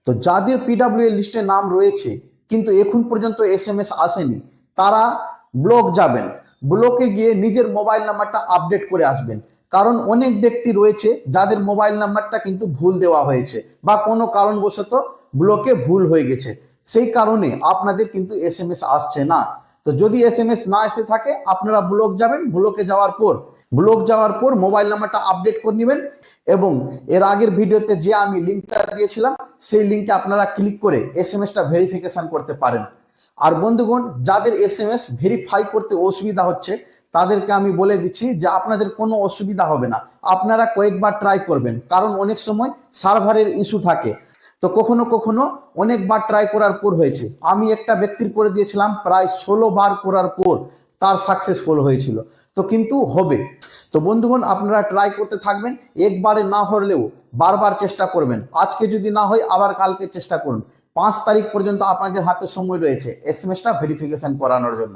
তো যাদের পিডাব্লিউ লিস্টে নাম রয়েছে কিন্তু এখন পর্যন্ত এসএমএস আসেনি, তারা ব্লক যাবেন। ব্লকে গিয়ে নিজের মোবাইল নাম্বারটা আপডেট করে আসবেন। কারণ অনেক ব্যক্তি রয়েছে যাদের মোবাইল নাম্বারটা কিন্তু ভুল দেওয়া হয়েছে বা কোনো কারণবশত ব্লকে ভুল হয়ে গেছে, সেই কারণে আপনাদের কিন্তু এসএমএস আসছে না। তো যদি এসএমএস না এসে থাকে, আপনারা ব্লক যাবেন। ব্লক যাওয়ার পর মোবাইল নাম্বারটা আপডেট করে নেবেন এবং এর আগের ভিডিওতে যে আমি লিঙ্কটা দিয়েছিলাম সেই লিঙ্কে আপনারা ক্লিক করে এসএমএসটা ভেরিফিকেশন করতে পারেন। আর বন্ধুগণ, যাদের এসএমএস ভেরিফাই করতে অসুবিধা হচ্ছে তাদেরকে আমি বলে দিচ্ছি যে আপনাদের কোনো অসুবিধা হবে না। আপনারা কয়েকবার ট্রাই করবেন, কারণ অনেক সময় সার্ভারের ইস্যু থাকে। তো কখনো কখনো অনেকবার ট্রাই করার পর হয়েছে। আমি একটা ব্যক্তির করে দিয়েছিলাম, প্রায় 16 বার করার পর তার সাকসেসফুল হয়েছিল। তো কিন্তু হবে। তো বন্ধুগণ, আপনারা ট্রাই করতে থাকবেন। একবারে না হলেও বারবার চেষ্টা করবেন। আজকে যদি না হয় আবার কালকে চেষ্টা করুন। 5 তারিখ পর্যন্ত আপনাদের হাতে সময় রয়েছে এসএমএসটা ভেরিফিকেশন করানোর জন্য।